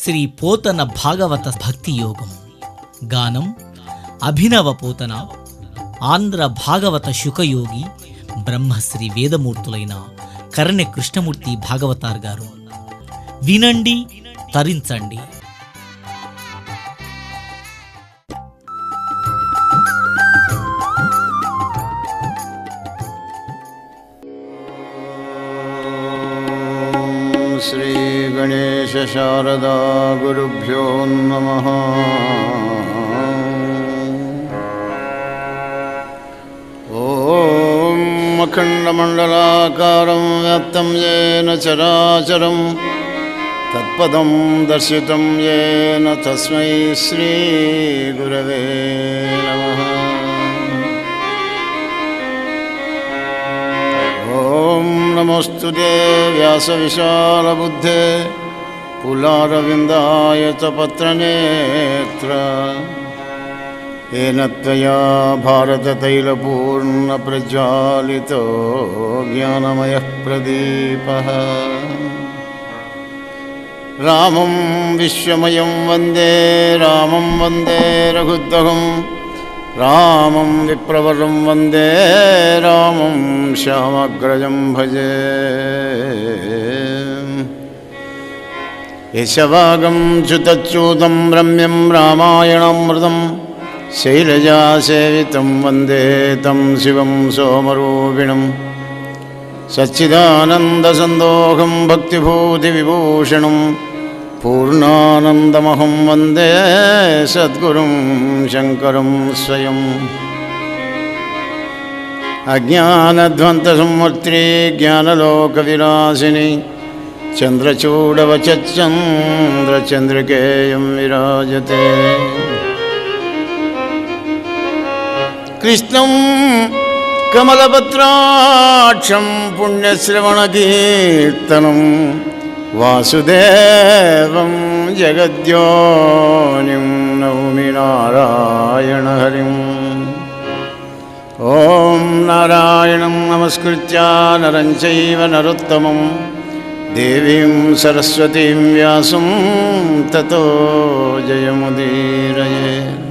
శ్రీ పోతన భాగవత భక్తి యోగం. గానం అభినవ పోతన. ఆంధ్ర భాగవత శుకయోగి బ్రహ్మశ్రీ వేదమూర్తులైన కరణె కృష్ణమూర్తి భాగవతార్ గారు. వినండి, తరించండి. శ్రీ గణేశ శారదా గురుభ్యో నమః. ఓం అఖండమండలాకారం వ్యాప్తం యేన చరాచరం తత్పదం దర్శితం యేన తస్మై శ్రీ గురవే నమః. ఓం నమోస్తుతే వ్యాసవిశాలబుద్ధే పులారవిందాయ చ పత్రనేత్ర. ఏన త్వయా భారతతైలపూర్ణప్రజ్వాలితో జ్ఞానమయః ప్రదీపః. రామం విశ్వమయం వందే రామం వందే రఘుత్తమం. రామం విప్రవరం వందే రామం శ్యామగ్రజం భజే. యశవాగం చ్యుతచ్యూతం రమ్యం రామాయణామృతం శైలజాసేవితం వందే తం శివం సోమరూపిణం. సచ్చిదానందసందోహం భక్తిభూతివిభూషణం పూర్ణానందమహం వందే సద్గురుం శంకరం స్వయం. అజ్ఞానధ్వంతసంవర్త్రీ జ్ఞానలోకవిలాసిని చంద్రచూడవచంద్రచంద్రికేయం విరాజతే. కృష్ణం కమలపత్రాక్షం పుణ్యశ్రవణకీర్తనం వాసుదేవం జగద్యోనిం నౌమి నారాయణ హరిం. ఓం నారాయణం నమస్కృత్య నరం చైవ నరోత్తమం దేవీం సరస్వతీం వ్యాసం తతో జయముదీరయేత్.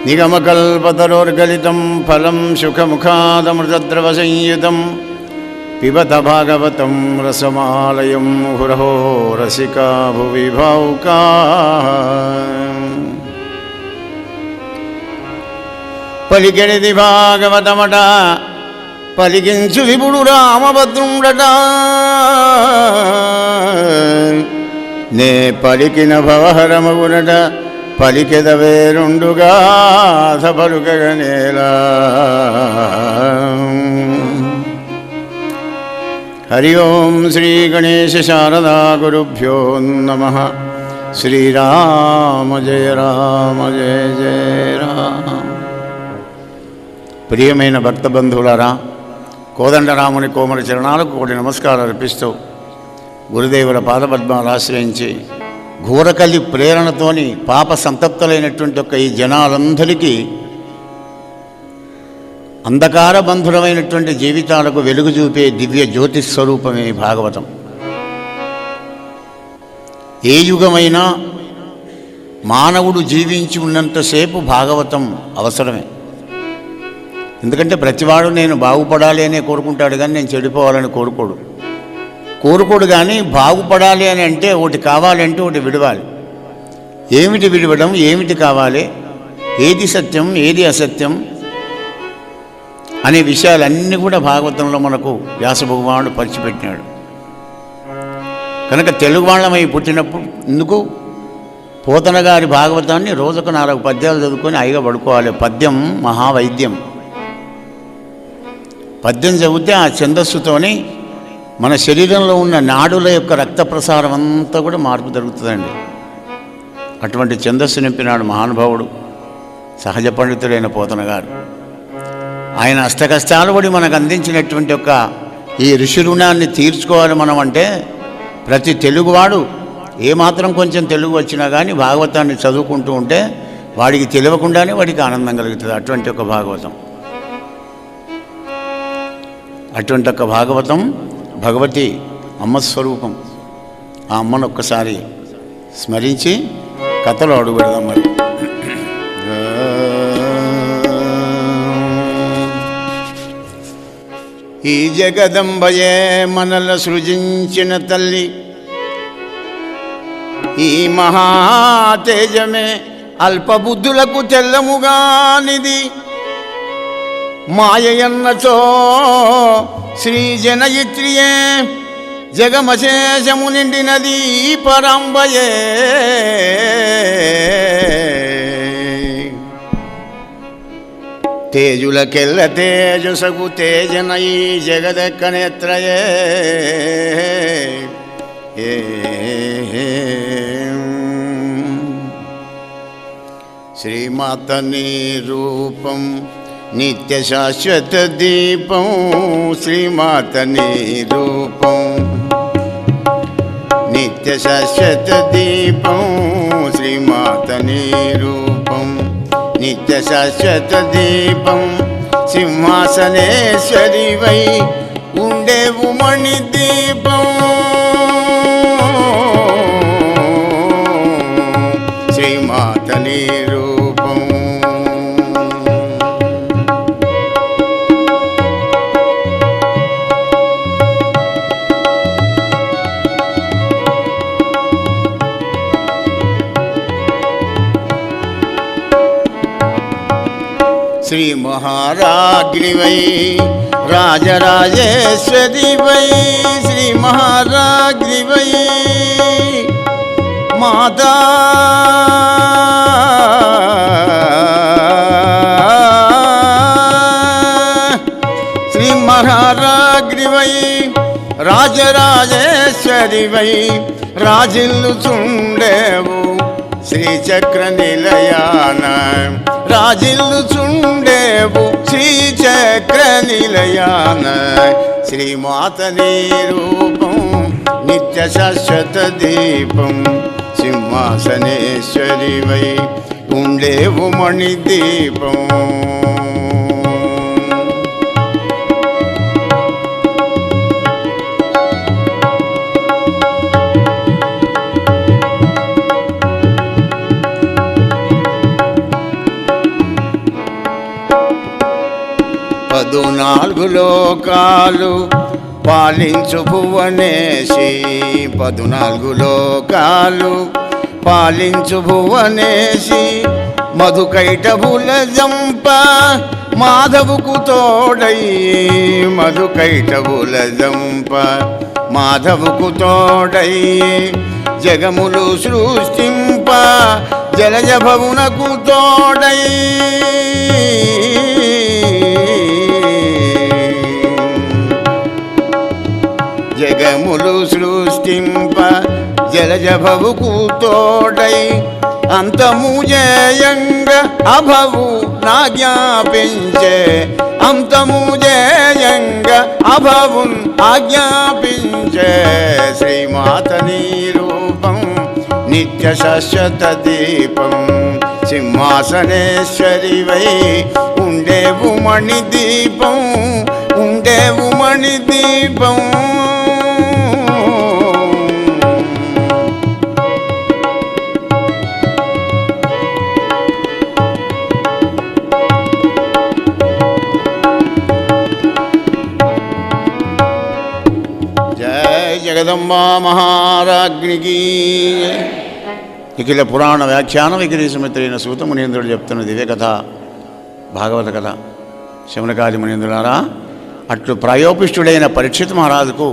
నిగమకల్పతరోర్గలితం ఫలం సుఖముఖాదమృతద్రవసంయుతం పిబత భాగవతం రసమాలయం ముహురహో రసికా భువి భావుకా. పలికెడిది భాగవతమట పలికించు విపుడు రామభద్రుండట. నే పలికిన భవహరమగునట పలికెదవే రెండుగా పలుకగనేలా. హరి ఓం శ్రీ గణేశ శారదా గురుభ్యో నమః. శ్రీరామ జయ రామ జయ జయ రామ. ప్రియమైన భక్త బంధువులారా, కోదండరాముని కోమల చరణాలకు కోటి నమస్కారాలు అర్పిస్తూ గురుదేవుల పాదపద్మాలు ఆశ్రయించి ఘోరకలి ప్రేరణతోని పాప సంతప్తులైనటువంటి ఒక ఈ జనాలందరికీ అంధకార బంధురమైనటువంటి జీవితాలకు వెలుగు చూపే దివ్య జ్యోతి స్వరూపమే భాగవతం. ఏ యుగమైనా మానవుడు జీవించి ఉన్నంతసేపు భాగవతం అవసరమే. ఎందుకంటే ప్రతివాడు నేను బాగుపడాలి అనే కోరుకుంటాడు, కానీ నేను చెడిపోవాలని కోరుకోడు కానీ బాగుపడాలి అని అంటే ఒకటి కావాలంటే ఒకటి విడవాలి. ఏమిటి విడవడం, ఏమిటి కావాలి, ఏది సత్యం ఏది అసత్యం అనే విషయాలన్నీ కూడా భాగవతంలో మనకు వ్యాస భగవానుడు పరిచిపెట్టినాడు. కనుక తెలుగు వాళ్ళమై పుట్టినప్పుడు ఇందుకు పోతన గారి భాగవతాన్ని రోజుకు 4 పద్యాలు చదువుకొని హాయిగా పడుకోవాలి. పద్యం మహావైద్యం. పద్యం చదివితే ఆ ఛందస్సుతోని మన శరీరంలో ఉన్న నాడుల యొక్క రక్త ప్రసారం అంతా కూడా మార్పు జరుగుతుందండి. అటువంటి ఛందస్సు నింపినాడు మహానుభావుడు సహజ పండితుడైన పోతన గారు. ఆయన అష్టకష్టాలు పడి మనకు అందించినటువంటి ఒక ఈ ఋషి రుణాన్ని తీర్చుకోవాలి మనం అంటే ప్రతి తెలుగువాడు ఏమాత్రం కొంచెం తెలుగు వచ్చినా కానీ భాగవతాన్ని చదువుకుంటూ ఉంటే వాడికి తెలియకుండానే వాడికి ఆనందం కలుగుతుంది. అటువంటి ఒక భాగవతం. అటువంటి ఒక భాగవతం భగవతి అమ్మస్వరూపం. ఆ అమ్మను ఒక్కసారి స్మరించి కథలో అడుగు పెడదాం మరి. ఈ జగదంబయే మనల సృజించిన తల్లి, ఈ మహాతేజమే అల్పబుద్ధులకు తెల్లముగానిది. మాయన్నచో శ్రీ జనయిత్రియే జగమశేషము నిండినది పరంబయే. తేజులకెల్ల తేజసగు తేజనయీ జగదెక్కనేత్రయే. శ్రీమాత నీ రూపం నిత్య శాశ్వత దీపం. శ్రీమాత నీ రూపం నిత్య శాశ్వత దీపం. శ్రీమాత నీ రూపం నిత్య శాశ్వత దీపం. సింహాసనేశ్వరివై ఉండేవు మణి దీపం. శ్రీమాత నీ రూపం. శ్రీ మహారాజ్ఞివై రాజరాజేశ్వరివై. శ్రీ మహారాజ్ఞివై మాతా శ్రీ మహారాజ్ఞివై రాజరాజేశ్వరివై రాజిల్లుచుండేవు శ్రీచక్ర నిలయాన. రాజిల్లుచుండేవు శ్రీచక్ర నిలయాన. శ్రీమాత నీ రూపం నిత్య శాశ్వత దీపం. సింహాసనేశ్వరివై ఉండేవు మణి దీపం. పదునాలుగు లోకాలు పాలించు భువనేశి. 14 లోకాలు పాలించు భువనేశి. మధుకైటభుల జంప మాధవుకు తోడై. మధుకైటభుల జంప మాధవుకు తోడై. జగములు సృష్టింప జలజ భవునకు తోడై. జగములు సృష్టింప జలజ భవుకు తోడై. అంతము జయంగా అభవు నా జ్ఞాపించే. అంతము జయంగా అభవున్ ఆజ్ఞాపించే. శ్రీమాత నీ రూపం నిత్య శాశ్వత దీపం. సింహాసనేశ్వరివై ఉండేవు మణి దీపం. ఉండేవు మణి దీపం. జగదంబా మహారాజ్ఞికి. నిఖిల పురాణ వ్యాఖ్యానం వికిరీసమిత్రైన సూత మునీంద్రుడు చెప్తున్న దివ్య కథ భాగవత కథ. శమనకాది మునీంద్రులారా, అట్లు ప్రాయోపిష్టుడైన పరీక్షిత్ మహారాజుకు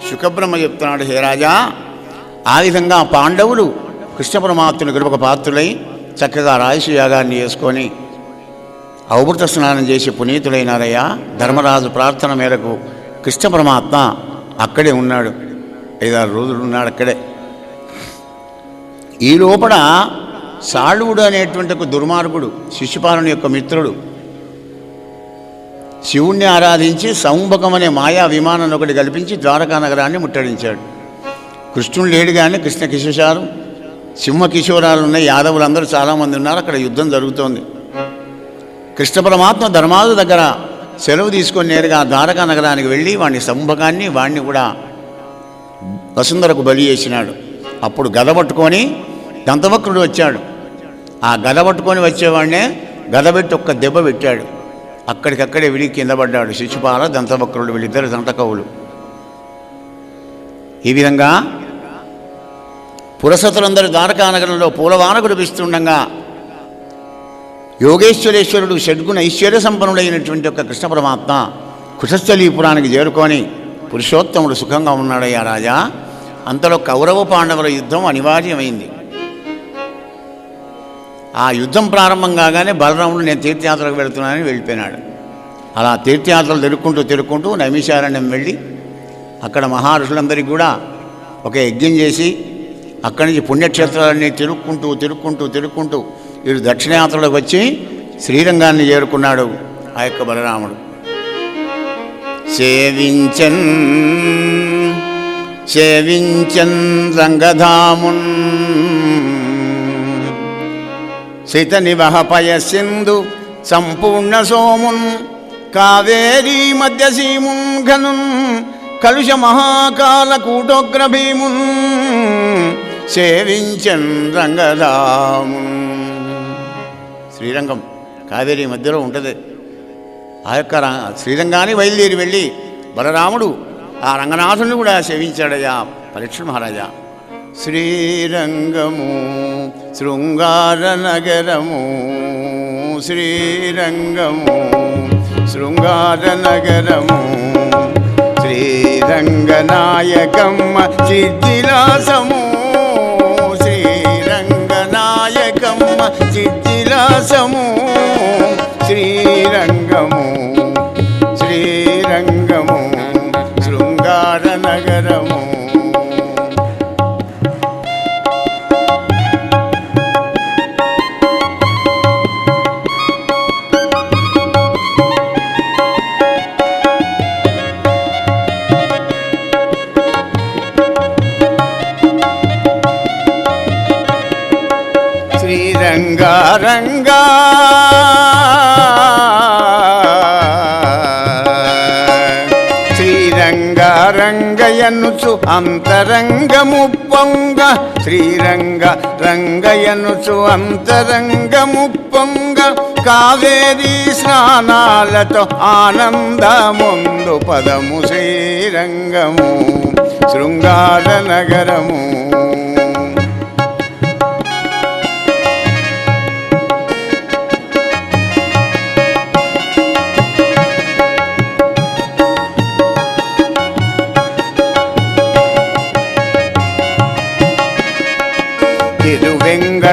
శుకబ్రహ్మ చెప్తున్నాడు, హే రాజా, ఆ విధంగా పాండవులు కృష్ణ పరమాత్ముని కృపకు పాత్రులై చక్కగా రాయసు యాగాన్ని చేసుకొని అవభృత స్నానం చేసి పునీతులైనారయ్యా. ధర్మరాజు ప్రార్థన మేరకు కృష్ణ పరమాత్మ అక్కడే ఉన్నాడు. 5-6 రోజులు ఉన్నాడు అక్కడే. ఈ లోపల సాళువుడు అనేటువంటి ఒక దుర్మార్గుడు, శిశుపాలుని యొక్క మిత్రుడు, శివుణ్ణి ఆరాధించి సౌంభకం అనే మాయా విమానాన్ని ఒకటి కల్పించి ద్వారకా నగరాన్ని ముట్టడించాడు. కృష్ణుడు లేడు కానీ కృష్ణ కిశోరాలు, సింహ కిశోరాలు ఉన్నాయి, యాదవులందరూ చాలామంది ఉన్నారు. అక్కడ యుద్ధం జరుగుతోంది. కృష్ణ పరమాత్మ ధర్మాదు దగ్గర సెలవు తీసుకొని నేరుగా ద్వారకా నగరానికి వెళ్ళి వాడిని సౌంభకాన్ని వాడిని కూడా వసుంధరకు బలి చేసినాడు. అప్పుడు గద పట్టుకొని దంతవక్రుడు వచ్చాడు. ఆ గద పట్టుకొని వచ్చేవాడినే గదబెట్టి ఒక్క దెబ్బ పెట్టాడు. అక్కడికక్కడే విడిగి కింద పడ్డాడు. శిశుపాల దంతవక్రుడు వీళ్ళిద్దరు దంతకవులు. ఈ విధంగా పురసతులందరూ ద్వారకానగరంలో పూలవాన కురిపిస్తుండగా యోగేశ్వరేశ్వరుడు షడ్గుణ ఐశ్వర్య సంపన్నుడైనటువంటి ఒక కృష్ణ పరమాత్మ కుశస్థలీపురానికి చేరుకొని పురుషోత్తముడు సుఖంగా ఉన్నాడయ్యా రాజా. అంతలో కౌరవ పాండవుల యుద్ధం అనివార్యమైంది. ఆ యుద్ధం ప్రారంభం కాగానే బలరాముడు నేను తీర్థయాత్రకు వెళుతున్నానని వెళ్ళిపోయినాడు. అలా తీర్థయాత్రలు తిరుక్కుంటూ నైమిషారణ్యం వెళ్ళి అక్కడ మహర్షులందరికీ కూడా ఒక యజ్ఞం చేసి అక్కడి నుంచి పుణ్యక్షేత్రాలన్నీ తిరుక్కుంటూ వీడు దక్షిణయాత్రలోకి వచ్చి శ్రీరంగాన్ని చేరుకున్నాడు. ఆ యొక్క బలరాముడు సేవించన్ రంగధామున్ శైతనివహ పయసింధు సంపూర్ణ సోమున్ కావేరీ మధ్యసీమున్ ఘనున్ కలుష మహాకాల కూటోగ్ర భీమున్ సేవించన్ రంగధామున్. శ్రీరంగం కావేరీ మధ్యలో ఉంటుంది. ఆ యొక్క శ్రీరంగాన్ని బయలుదేరి వెళ్ళి బలరాముడు ఆ రంగనాథుని కూడా సేవించాడయ్యా పరీక్ష మహారాజా. శ్రీరంగము శృంగార నగరము, శ్రీరంగము శృంగార నగరము, శ్రీరంగనాయకమ్మ సిద్ధిలాసము, శ్రీరంగనాయకమ్మ సిద్ధిలాసము, శ్రీరంగము శ్రీరంగము శృంగార నగరము. శ్రీరంగారంగా శ్రీరంగరంగయనుచు అంతరంగము పొంగ, శ్రీరంగరంగయనుచు అంతరంగము పొంగ, కావేరీ స్నానాలతో ఆనందముందు పదము శ్రీరంగము శృంగార నగరము.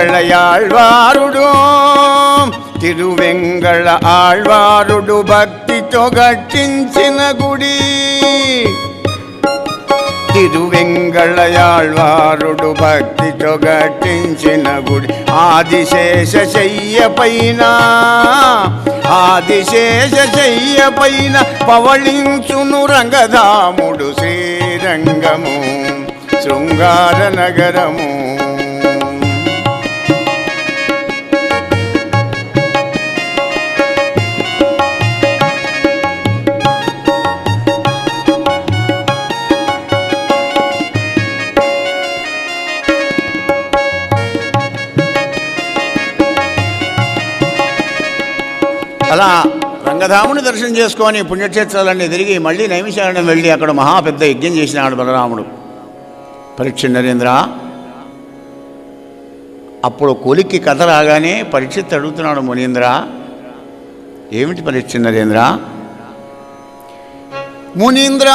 తిరువెంగళయాళ్వారుడు తిరువెంగళ ఆళ్వారుడు భక్తితో గట్టించిన గుడి, తిరువెంగళయాళ్వారుడు భక్తితో గట్టించిన గుడి, ఆదిశేష శయ్య పైన ఆదిశేష శయ్య పైన పవళించును రంగధాముడు శ్రీరంగము శృంగార నగరము. అలా రంగధాముని దర్శనం చేసుకొని పుణ్యక్షేత్రాలన్నీ తిరిగి మళ్ళీ నైమిషారణ్యం వెళ్ళి అక్కడ మహాపెద్ద యజ్ఞం చేసినాడు బలరాముడు. పరీక్షిత్ నరేంద్ర, అప్పుడు కొలిక్కి కథ రాగానే పరీక్షిత్ అడుగుతున్నాడు, మునీంద్ర ఏమిటి పరీక్షిత్ నరేంద్ర? మునీంద్ర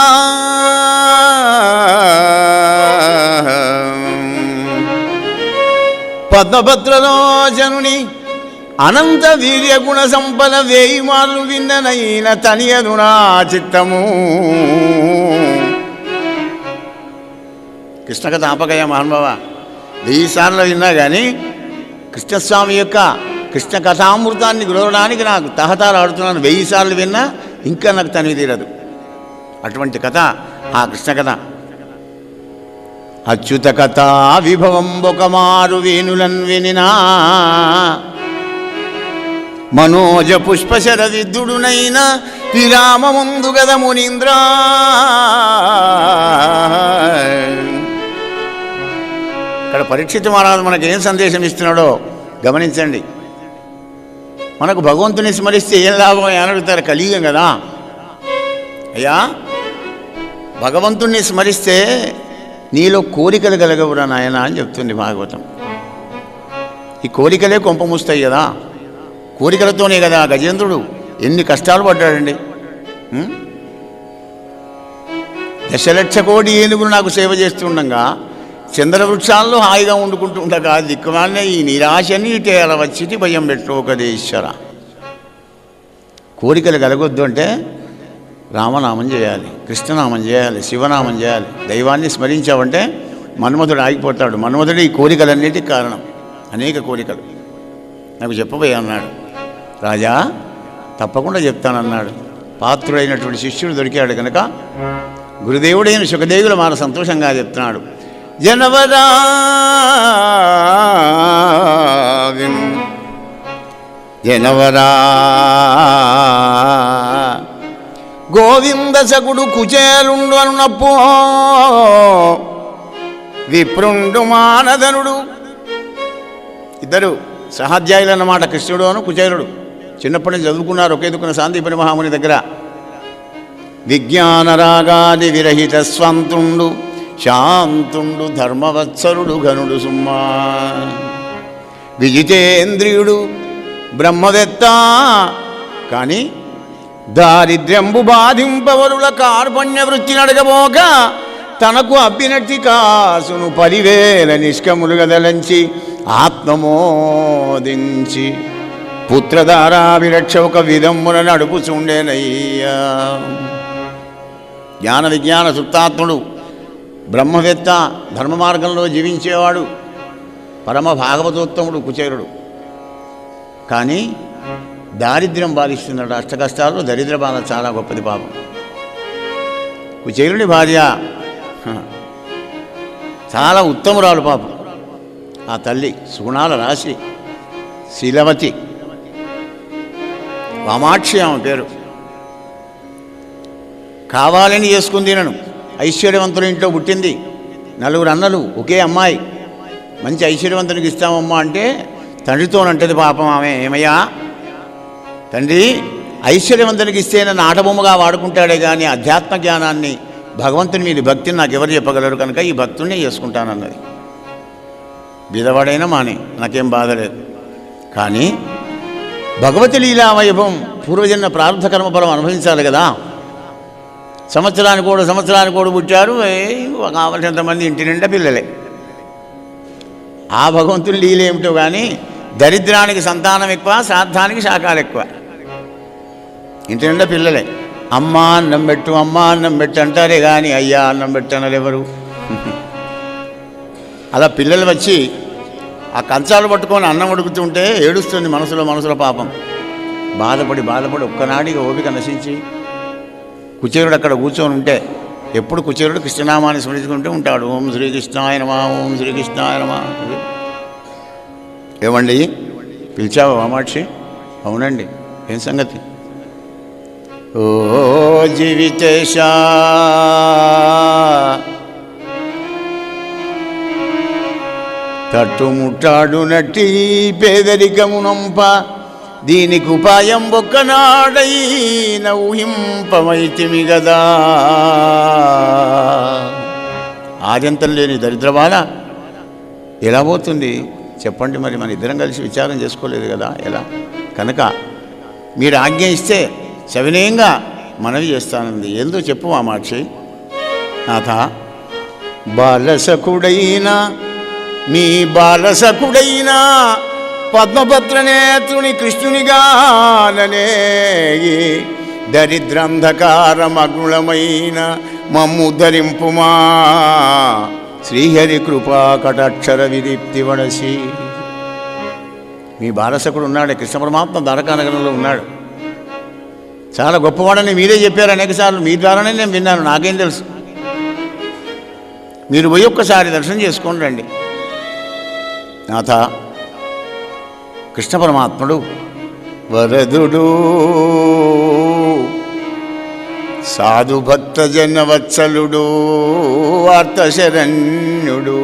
పద్మభద్రలోచనుని అనంత వీర్య గుణ సంపద 1000 మార్లు విన్ననైన తనియదు నా చిత్తము. కృష్ణకథ ఆపకయ్య మహానుభావ, 1000 సార్లు విన్నా కానీ కృష్ణస్వామి యొక్క కృష్ణ కథామృతాన్ని గురవడానికి నాకు తహతాలు ఆడుతున్నాను. 1000 సార్లు విన్నా ఇంకా నాకు తనివి తీరదు. అటువంటి కథ ఆ కృష్ణ కథ. అచ్యుత కథా విభవం ఒక మారు వేణులన్ వినినా, మనోజ పుష్పశర విద్యుడునైన విరామముందు గద మునీంద్ర. ఇక్కడ పరీక్షిత్ మహారాజు మనకు ఏం సందేశం ఇస్తున్నాడో గమనించండి. మనకు భగవంతుని స్మరిస్తే ఏం లాభం అని అడుగుతారు. కలియుగం కదా అయ్యా, భగవంతుణ్ణి స్మరిస్తే నీలో కోరికలు కలగవురా నాయన అని చెప్తుంది భాగవతం. ఈ కోరికలే కొంపమూస్తాయి కదా, కోరికలతోనే కదా గజేంద్రుడు ఎన్ని కష్టాలు పడ్డాడండి. 1,00,000 కోటి ఏనుగులు నాకు సేవ చేస్తుండగా చంద్రవృక్షాల్లో హాయిగా వండుకుంటూ ఉండగా దిక్కుమాలిన ఈ నిరాశని ఇటేల వచ్చిటి భయం పెట్టుకోకదేశ్వర. కోరికలు కలగొద్దు అంటే రామనామం చేయాలి, కృష్ణనామం చేయాలి, శివనామం చేయాలి. దైవాన్ని స్మరించావంటే మన్మధుడు ఆగిపోతాడు. మన్మధుడు ఈ కోరికలన్నిటికి కారణం. అనేక కోరికలు నాకు చెప్పబోయా అన్నాడు. రాజా తప్పకుండా చెప్తానన్నాడు. పాత్రుడైనటువంటి శిష్యుడు దొరికాడు కనుక గురుదేవుడైన సుఖదేవులు మాన సంతోషంగా చెప్తున్నాడు. జనవరా జనవరా గోవింద సగుడు కుచేలుండు అనునప్పో విప్రుండు మానధనుడు. ఇద్దరు సహాధ్యాయులు అన్నమాట, కృష్ణుడు అను కుచేలుడు. చిన్నప్పటి నుంచి చదువుకున్నారు ఒకే దుక్కున సాందీపని మహాముని దగ్గర. విజ్ఞానరాగాది విరహిత స్వంతుండు శాంతుండు ధర్మవత్సరుడు ఘనుడు సుమ్మా. విజితేంద్రియుడు బ్రహ్మవేత్త కానీ దారిద్ర్యంబు బాధింపవరుల కార్పణ్య వృత్తి నడగబోక తనకు అబ్బినట్టి కాసును 10,000 నిష్కములు గదలంచి ఆత్మమోదించి పుత్రధారాభిరక్ష ఒక విధమున నడుపుచుండేనయ్యా. జ్ఞాన విజ్ఞాన సుప్తాత్ముడు, బ్రహ్మవేత్త, ధర్మ మార్గంలో జీవించేవాడు, పరమ భాగవతోత్తముడు కుచేరుడు. కానీ దారిద్ర్యం బాధిస్తున్నాడు. అష్ట కష్టాల్లో దరిద్ర బాధ చాలా గొప్పది పాపం. కుచేరుడి భార్య చాలా ఉత్తమురాలు పాపం. ఆ తల్లి సుగుణాల రాశి శీలవతి, వామాక్షి ఆమె పేరు. కావాలని చేసుకుంది. నన్ను ఐశ్వర్యవంతుల ఇంట్లో పుట్టింది. 4 అన్నలు, ఒకే అమ్మాయి. మంచి ఐశ్వర్యవంతునికి ఇస్తామమ్మా అంటే తండ్రితోనంటది పాపం ఆమె. ఏమయ్యా తండ్రి, ఐశ్వర్యవంతునికి ఇస్తే నన్ను ఆటబొమ్మగా వాడుకుంటాడే కానీ అధ్యాత్మ జ్ఞానాన్ని, భగవంతుని మీద భక్తిని నాకు ఎవరు చెప్పగలరు కనుక ఈ భక్తున్నే చేసుకుంటానన్నది. బీదవాడైనా మానే, నాకేం బాధ లేదు. కానీ భగవతి లీలా వైభవం, పూర్వజన్మ ప్రారంభ కర్మఫలం అనుభవించాలి కదా. సంవత్సరానికి కూడా పుట్టారు, కావలసినంతమంది ఇంటి నిండా పిల్లలే. ఆ భగవంతుని లీల ఏమిటో కానీ దరిద్రానికి సంతానం ఎక్కువ, శ్రాద్ధానికి శాఖాలు ఎక్కువ. ఇంటి నిండా పిల్లలే. అమ్మ అన్నం పెట్టు, అమ్మ అన్నం పెట్టు అంటారే కానీ అయ్యా అన్నం పెట్టన్నారు ఎవరు? అలా పిల్లలు వచ్చి ఆ కంచాలు పట్టుకొని అన్నం ఉడుకుతుంటే ఏడుస్తుంది మనసులో పాపం. బాధపడి ఒక్కనాడిగా ఓపిక నశించి కుచేరుడు అక్కడ కూర్చొని ఉంటే ఎప్పుడు కుచేరుడు కృష్ణనామాన్ని స్మరించుకుంటూ ఉంటాడు. ఓం శ్రీకృష్ణాయ నమః, ఓం శ్రీకృష్ణాయ నమః. ఏమండి పిలిచావా వామాక్షి? అవునండి. ఏం సంగతి? ఓ జీవితేశ తట్టుముట్టాడు నట్టి పేదరికమునంప దీనికి ఉపాయం ఒక్కనాడైన ఊహింపమైతిమి గదా. ఆద్యంతం లేని దరిద్రబాల ఎలా పోతుంది చెప్పండి? మరి మన ఇద్దరం కలిసి విచారం చేసుకోలేదు కదా ఎలా? కనుక మీరు ఆజ్ఞ ఇస్తే సవినయంగా మనవి చేస్తానంది. ఏందో చెప్పు వామాక్షి. నాథ, బాలసకుడైన మీ బాలసకుడైన పద్మపత్రనేత్రుని కృష్ణునిగాననేగి దరిద్రంధకారమగ్నులమైన మమ్ము ధరింపుమా శ్రీహరి కృపా కటాక్షర విదీప్తి వడసి. మీ బాలసకుడు ఉన్నాడే కృష్ణ పరమాత్మ ద్వారకానగరంలో ఉన్నాడు. చాలా గొప్పవాడని మీరే చెప్పారు అనేకసార్లు. మీ ద్వారానే నేను విన్నాను, నాకేం తెలుసు. మీరు పోయి ఒక్కసారి దర్శనం చేసుకొని రండి. నాథ, కృష్ణ పరమాత్ముడు వరదుడు, సాధు భక్త జనవత్సలుడు, వార్తశరణ్యుడు.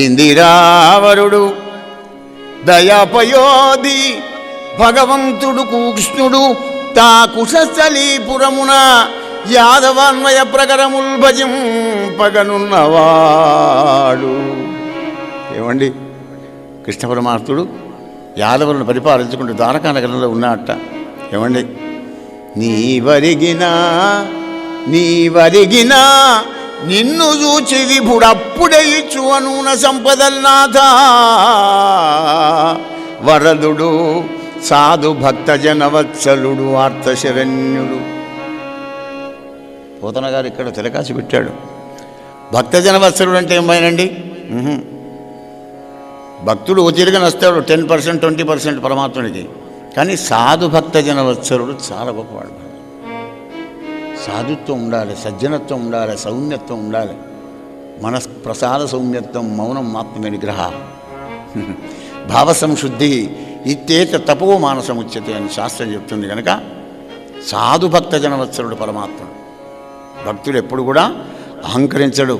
ఇందిరావరుడు దయాపయోధి భగవంతుడు కృష్ణుడు తా కుశస్థలీపురమున యాదవాన్వయ ప్రకరముల్ భజింపగనున్నవాడు. ఏమండి, కృష్ణ పరమాత్ముడు యాదవులను పరిపాలించుకుంటూ ద్వారకా నగరంలో ఉన్నట్ట. ఏమండి, నీవరిగినా నిన్ను చూచి విభుడప్పుడే ఇచ్చు అనూన సంపదల్నాథ వరదుడు సాధు భక్త జనవత్సలుడు ఆర్తశరణ్యుడు. పోతన గారు ఇక్కడ తెలకాసి పెట్టాడు. భక్త జనవత్సలుడు అంటే ఏమైనండి? భక్తుడు ఓ తిరిగిన వస్తాడు 10% 20% పరమాత్ముడికి. కానీ సాధు భక్త జనవత్సలుడు చాలా గొప్పవాడు. సాధుత్వం ఉండాలి, సజ్జనత్వం ఉండాలి, సౌమ్యత్వం ఉండాలి. మనఃప్రసాద సౌమ్యత్వం మౌనం ఆత్మ నిగ్రహ భావసంశుద్ధి ఇత్యేత తపో మానసముచ్యతే అని శాస్త్రం చెప్తుంది. కనుక సాధు భక్త జనవత్సలుడు పరమాత్ముడు. భక్తుడు ఎప్పుడు కూడా అహంకరించడు,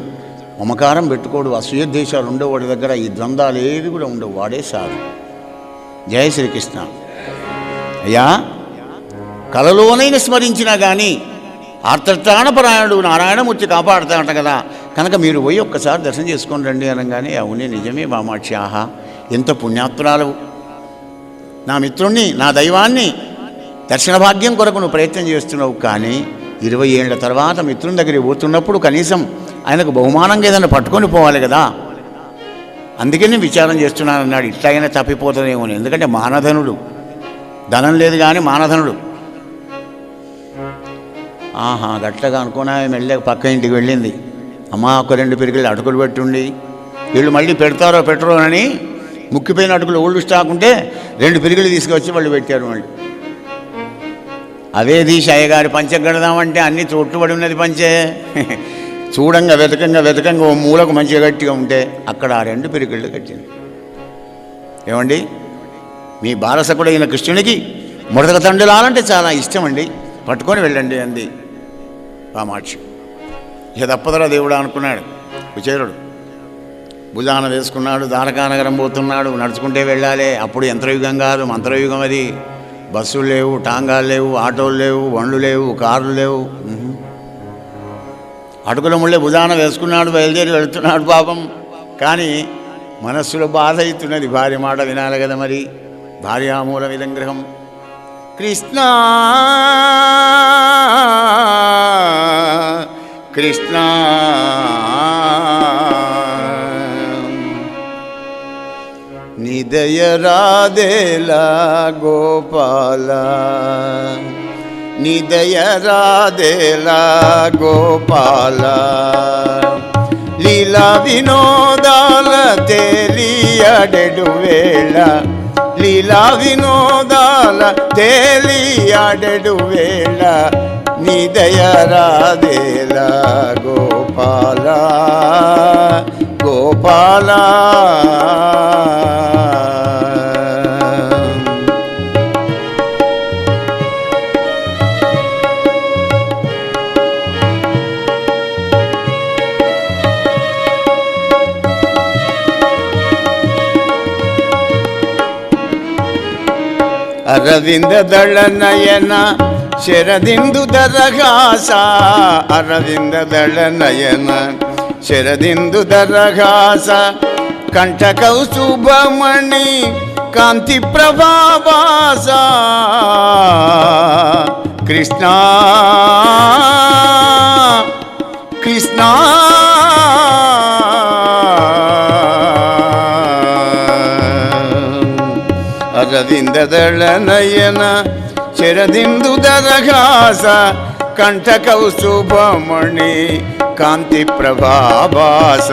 మమకారం పెట్టుకోడు, అసూయద్వేషాలు ఉండవు వాడి దగ్గర. ఈ ద్వంద్వాలు ఏవి కూడా ఉండవు. వాడే సాధు. జయ శ్రీకృష్ణ. అయ్యా, కలలోనైనా స్మరించినా కానీ ఆర్తత్రాణపరాయణుడు నారాయణమూర్తి కాపాడుతాడట కదా. కనుక మీరు పోయి ఒక్కసారి దర్శనం చేసుకొని రండి అనగానే, అవునే నిజమే వామాక్షి, ఆహా ఎంత పుణ్యాత్మురాలవు, నా మిత్రుణ్ణి నా దైవాన్ని దర్శన భాగ్యం కొరకు నువ్వు ప్రయత్నం చేస్తున్నావు. కానీ 20 ఏళ్ల తర్వాత మిత్రుని దగ్గరికి పోతున్నప్పుడు కనీసం ఆయనకు బహుమానంగా ఏదైనా పట్టుకొని పోవాలి కదా. అందుకే నేను విచారం చేస్తున్నానన్నాడు. ఇట్లాగైనా తప్పిపోతుందేమో, ఎందుకంటే మానధనుడు, ధనం లేదు కానీ మానధనుడు. ఆహా గట్లగా అనుకున్నా మెల్లగా పక్క ఇంటికి వెళ్ళింది. అమ్మ ఒక 2 పిరికిళ్ళు అటుకులు పెట్టుండి, వీళ్ళు మళ్ళీ పెడతారో పెట్టరో అని ముక్కిపోయిన అటుకులు ఓల్డ్ స్టాక్ ఉంటే 2 పిరికిళ్ళు తీసుకొచ్చి వాళ్ళు పెట్టారు. మళ్ళీ అవే తీసి అయ్యగారి పంచె కడదామంటే అన్నీ తొట్టుబడి ఉన్నది పంచే. చూడంగా వెతకంగా ఓ మూలకు మంచిగా గట్టిగా ఉంటే అక్కడ ఆ 2 పిరికిళ్ళు కట్టింది. ఏమండి, మీ బాలసకుడైన కృష్ణునికి మొదట తండ్రులాలంటే చాలా ఇష్టం అండి, పట్టుకొని వెళ్ళండి అంది కామాక్షి. ఇక తప్పదరా దేవుడు అనుకున్నాడు కుచేరుడు. భుజాన వేసుకున్నాడు, ద్వారకానగరం పోతున్నాడు. నడుచుకుంటే వెళ్ళాలి. అప్పుడు యంత్రయుగం కాదు, మంత్రయుగం. అది బస్సులు లేవు, టాంగాలు లేవు, ఆటోలు లేవు, బండ్లు లేవు, కార్లు లేవు. అటుకుల ముళ్ళే భుజాన వేసుకున్నాడు, బయలుదేరి వెళుతున్నాడు పాపం. కానీ మనస్సులో బాధ అవుతున్నది. భార్య మాట వినాలి కదా మరి. భార్యామూల విదంగ్రహం. కృష్ణ కృష్ణ నిదయ రాధేలా గోపాల, నిదయ రాధేలా గోపాల, లీలా వినోదాల తేలియాడెడు వేళ, లీలా వినోదాల తేలియాడెడు వేళ, నిదయ రాధేలా గోపాల గోపాల. అరవింద దళ నయన శరదిందు దరఘాస, అరవింద దళ నయన శరదిందు దరఘాస, కంఠ కౌస్తుభమణి కాంతి ప్రభావాస, కృష్ణ కృష్ణ అరవింద దళ నయన శరదిందు దరఘాస, కంఠ కౌస్తుభమణి కాంతి ప్రభావాస,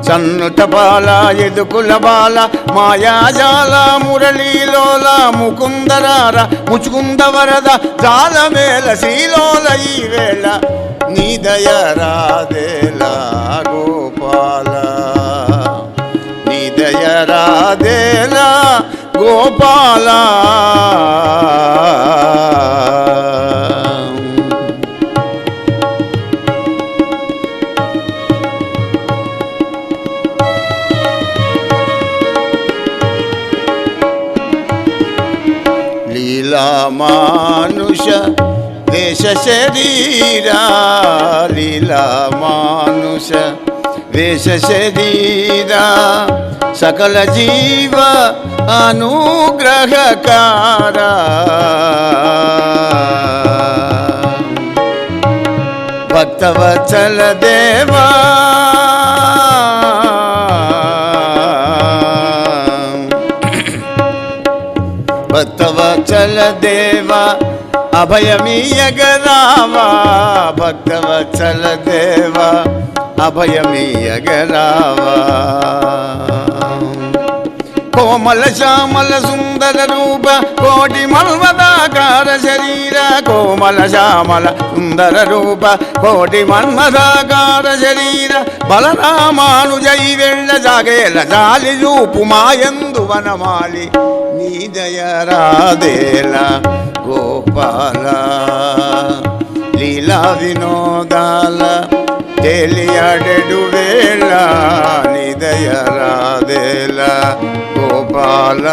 సన్నుత బాల యదుకుల బాల మాయాజాల మురళీలోల ముకుందరార ముచుకుంద వరద జాలమేల శ్రీలోల ఈ వేళ, నీ దయ రాధేలా గోపాల, నీ దయ రాధేలా గోపాల. మానుష వేష శరీరా లీలా మానుష వేష శరీరా సకల జీవ అనుగ్రహకారా భక్తవత్సల దేవా భక్తవత్సల దేవా అభయమీయగరావా భక్తవత్సల దేవా అభయమీయగరావా కోమల శ్యామల సుందర రూప కోటి మన్మదాకార శరీర కోమల శ్యామల సుందర రూప కోటి మన్మదాకార శరీర బలరామానుజై వెళ్ళ జాగేల జాలి రూపు మాయందు వనమాలి నీ దయరాదేల గోపాల లీలా వినోదాల తెలియడెడు వేళ నీ దయరాదేల గోపాల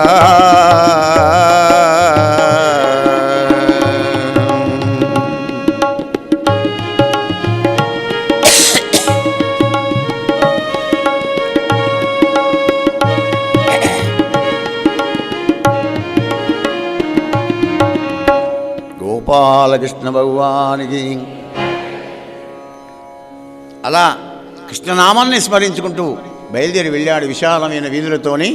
గోపాలకృష్ణ భగవానికి. అలా కృష్ణనామాన్ని స్మరించుకుంటూ బయలుదేరి వెళ్ళాడు. విశాలమైన వీధులతోని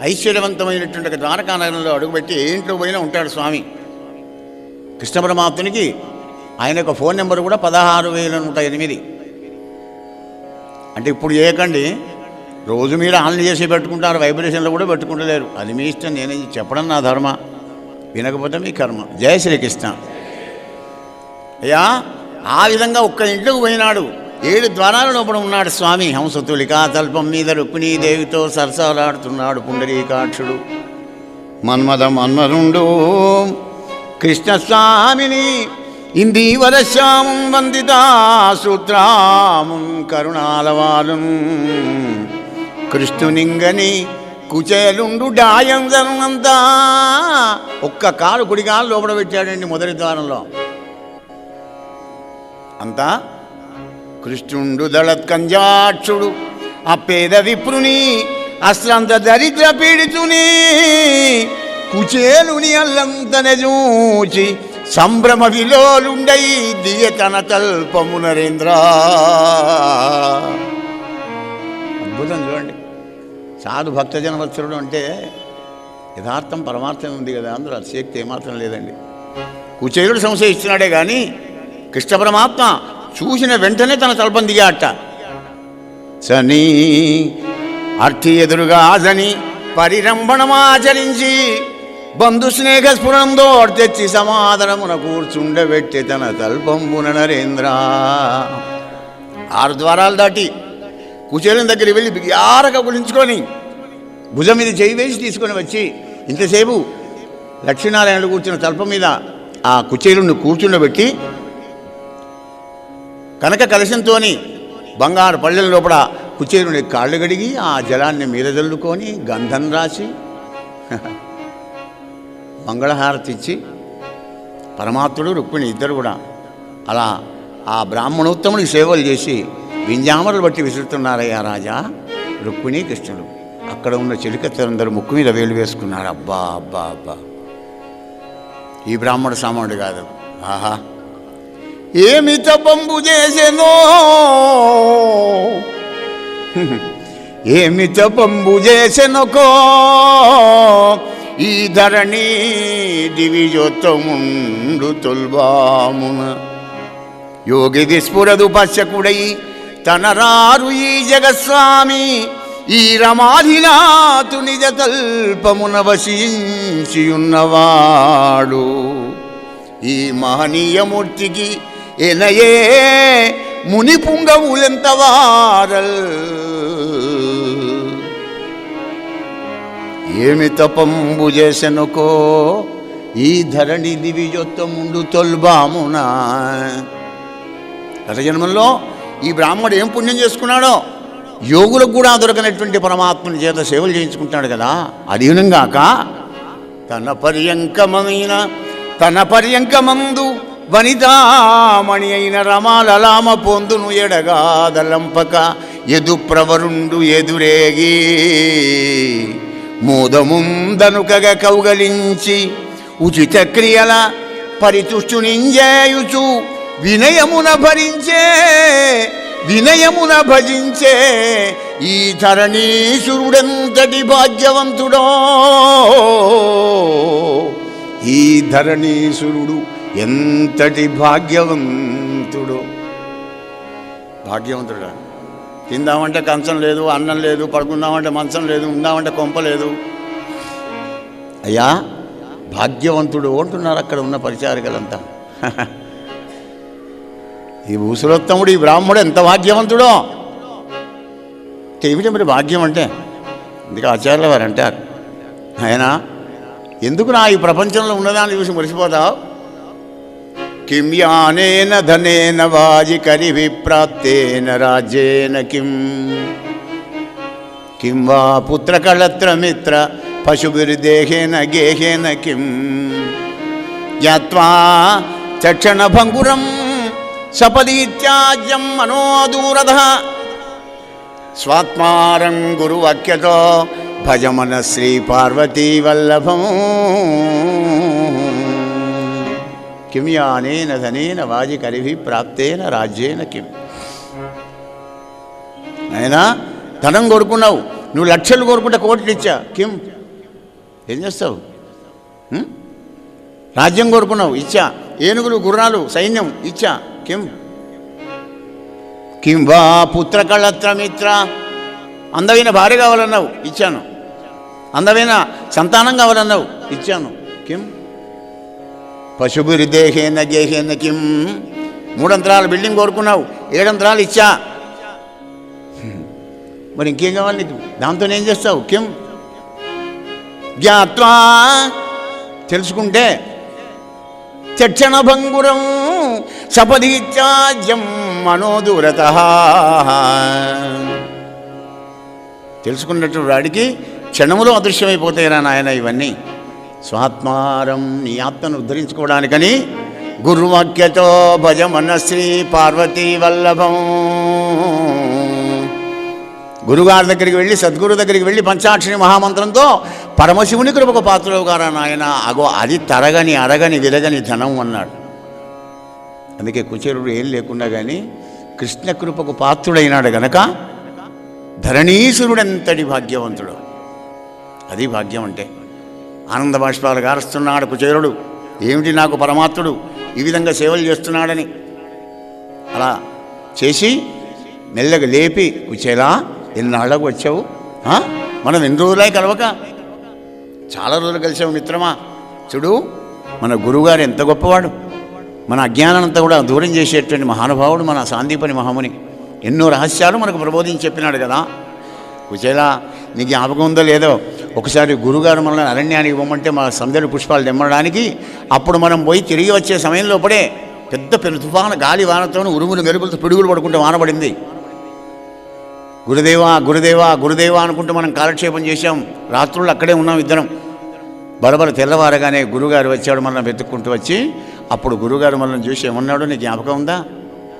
ఐశ్వర్యవంతమైనటువంటి ద్వారకానగరంలో అడుగుపెట్టి ఏ ఇంట్లో పోయినా ఉంటాడు స్వామి. కృష్ణ పరమాత్మునికి ఆయన యొక్క ఫోన్ నెంబర్ కూడా 16,108. అంటే ఇప్పుడు ఏకండి రోజు మీరు ఆన్ చేసి పెట్టుకుంటారు, వైబ్రేషన్లో కూడా పెట్టుకుంటలేరు. అది మీ ఇష్టం, నేనేం చెప్పడం నా ధర్మ, వినకపోతే మీ కర్మ. జయ శ్రీకృష్ణ. అయ్యా ఆ విధంగా ఒక్క ఇంట్లోకి పోయినాడు. 7 ద్వారాల లోపల ఉన్నాడు స్వామి. హంసతులికా తల్పం మీద రుక్మిణీదేవితో సరసాలాడుతున్నాడు పుండరీకాక్షుడు. మన్మద మన్మరుండు కృష్ణస్వామిని ఇందీవరశ్యామం వందితా సూత్రామం కరుణాలవాలం కృష్ణునింగని కుచేలుండు డాయంజనంతా. ఒక్క కాలు కుడికాలు లోపల పెట్టాడండి మొదటి ద్వారంలో. అంతా కృష్ణుండు దళత్కంజాక్షుడు ఆ పేద విప్రుని అస్లంత దరిద్ర పీడితుని కుచేలుని అల్లంతనే చూచి సంభ్రమ విలోలుండై దియతన తల్పము నరేంద్ర. అద్భుతం చూడండి. సాధు భక్తజనవత్సరుడు అంటే యథార్థం పరమార్థం ఉంది కదా, అందులో అతిశక్తి ఏమాత్రం లేదండి. కుచేలుడు సంశయిస్తున్నాడే కానీ కృష్ణ పరమాత్మ చూసిన వెంటనే తన తల్పం దిగాట. సని అర్థి ఎదురుగా ఆజని పరిరంభణమాచరించి బంధు స్నేహ స్ఫురణంతో తెచ్చి సమాధానమున కూర్చుండబెట్టి తన తల్పంబున నరేంద్ర. 6 ద్వారాలు దాటి కుచేలుని దగ్గర వెళ్ళి బిగ్యారక గురించుకొని భుజం మీద చేయి వేసి తీసుకొని వచ్చి ఇంతసేపు లక్ష్మీనారాయణుడు కూర్చున్న తల్పం మీద ఆ కుచేలుని కూర్చుండబెట్టి కనక కలశంతో బంగారు పళ్ళెల లోపల కుచేలుని కాళ్ళు గడిగి ఆ జలాన్ని మీద జల్లుకొని గంధం రాసి మంగళహారతి ఇచ్చి పరమాత్ముడు రుక్మిణి ఇద్దరు కూడా అలా ఆ బ్రాహ్మణోత్తమునికి సేవలు చేసి వింజామరులు బట్టి విసురుతున్నారయ్యా రాజా రుక్మిణి కృష్ణుడు. అక్కడ ఉన్న చిలికత్తరందరూ ముక్కు మీద వేలు వేసుకున్నారు. అబ్బా అబ్బా అబ్బా, ఈ బ్రాహ్మణ సామానుడు కాదు. ఆహా, ఏమి తపంబు చేసెనో ఏమి తపంబు చేసెనకో ఈ ధరణి దివిజోత్తముండు తొల్బామున యోగిది స్ఫురదు పశ్యకుడై తనరారు ఈ జగస్వామి ఈ రమాధినాథు నిజ తల్పమున వసించియున్నవాడు. ఈ మహనీయమూర్తికి ఎనయే ముని పుంగవులెంతవారల్ ఏమి తపంబు చేసెనుకో ఈ ధరణి దివిజోత్తముండు తొల్బామున. గత జన్మల్లో ఈ బ్రాహ్మడు ఏం పుణ్యం చేసుకున్నాడో యోగులకు కూడా దొరకనటువంటి పరమాత్మని చేత సేవలు చేయించుకుంటాడు కదా. అధీనంగాక తన పర్యంకమైన తన పర్యంకమందు వనితామణి అయిన రమాలలామ పొందును ఎడగాదలంపక ఎదు ప్రవరుండు ఎదురేగి మోదముందనుకగ కౌగలించి ఉచిత క్రియల పరితుష్టునింజేయుచు వినయమున భజించే ఈ ధరణీశురుడెంతటి భాగ్యవంతుడో, ఈ ధరణీశురుడు ఎంతటి భాగ్యవంతుడో. భాగ్యవంతుడా? తిందామంటే కంచం లేదు, అన్నం లేదు, పడుకుందామంటే మంచం లేదు, ఉందామంటే కొంప లేదు. అయ్యా భాగ్యవంతుడు అంటున్నారు అక్కడ ఉన్న పరిచారికలంతా. ఈ భూసురోత్తముడు, ఈ బ్రాహ్మడు ఎంత భాగ్యవంతుడో. ఏమిటి మరి భాగ్యం అంటే? అందుకే ఆచార్యుల వారు అంటారు, ఆయన ఎందుకు నా ఈ ప్రపంచంలో ఉన్నదాన్ని చూసి మురిసిపోతావు? కిం యానేన ధనేన వాజికరి విప్రాప్తేన రాజ్యేన కిం వా పుత్రకళత్రమిత్ర పశుభిర్దేహేన గేహేన కిం జ్ఞాత్వా చక్షణభంగురం సపదీత్యాజ్యం మనోదూరధ స్వాత్మారం గురువాక్యతో భజమన శ్రీ పార్వతీ వల్లభం. కిం యానేన ధనేన వాజికరిభి ప్రాప్తేన రాజ్యేన కిం. అయినా ధనం కోరుకున్నావు, నువ్వు లక్షలు కోరుకుంటే కోట్లు ఇచ్చా, కిం ఏం చేస్తావు? రాజ్యం కోరుకున్నావు, ఇచ్చా. ఏనుగులు గుర్రాలు సైన్యం ఇచ్చా, కిం వా పుత్రకళత్రమిత్ర. అందమైన భార్య కావాలన్నావు, ఇచ్చాను. అందమైన సంతానం కావాలన్నావు, ఇచ్చాను, కిం పశుభిర్దేహేన గేహేన కిం. 3 అంతరాల బిల్డింగ్ కోరుకున్నావు, 7 అంతరాలు ఇచ్చా. మరి ఇంకేం కావాలి నీకు? దాంతో ఏం చేస్తావు? కిం జ్ఞాత్వా తెలుసుకుంటే చక్షణభంగురం సపదీత్యాజ్యం మనోదూరత. తెలుసుకున్నట్టు వాడికి క్షణములో అదృశ్యమైపోతాయిరా నాయన ఇవన్నీ. స్వాత్మారం, నీ ఆత్మను ఉద్ధరించుకోవడానికని గురువాక్యతో భజమన శ్రీ పార్వతీ వల్లభం. గురుగారి దగ్గరికి వెళ్ళి, సద్గురు దగ్గరికి వెళ్ళి పంచాక్షరి మహామంత్రంతో పరమశివుని కృపకు పాత్రలు గారా నాయన. అగో అది తరగని అరగని విరగని ధనం అన్నాడు. అందుకే కుచేరుడు ఏం లేకుండా కానీ కృష్ణ కృపకు పాత్రుడైనాడు గనక ధరణీశ్వరుడెంతటి భాగ్యవంతుడు. అది భాగ్యం అంటే. ఆనంద బాష్పాలు గారుస్తున్నాడు కుచేరుడు. ఏమిటి నాకు పరమాత్ముడు ఈ విధంగా సేవలు చేస్తున్నాడని. అలా చేసి మెల్లగా లేపి, కుచేలా ఎన్నాళ్ళకు వచ్చావు? మనం ఎన్ని రోజులై కలవక? చాలా రోజులు కలిసావు మిత్రమా. చూడు మన గురువుగారు ఎంత గొప్పవాడు. మన అజ్ఞానానంతా కూడా దూరం చేసేటువంటి మహానుభావుడు మన సాందీపని మహాముని. ఎన్నో రహస్యాలు మనకు ప్రబోధించి చెప్పినాడు కదా. కుచేలా నీకు జ్ఞాపకం ఉందో లేదో, ఒకసారి గురుగారు మనల్ని అరణ్యానికి పోమంటే మా సందడి పుష్పాలు తెమ్మడానికి, అప్పుడు మనం పోయి తిరిగి వచ్చే సమయంలోపడే పెద్ద తుఫాను గాలి వానతో ఉరుములు మెరుపులతో పిడుగులు పడుకుంటూ వానపడింది. గురుదేవా గురుదేవా గురుదేవా అనుకుంటూ మనం కాలక్షేపం చేశాం. రాత్రులు అక్కడే ఉన్నాం ఇద్దరం. బరబర తెల్లవారగానే గురుగారు వచ్చాడు, మనల్ని వెతుక్కుంటూ వచ్చి. అప్పుడు గురుగారు మనల్ని చూసి ఏమన్నాడు, నీకు జ్ఞాపకం ఉందా?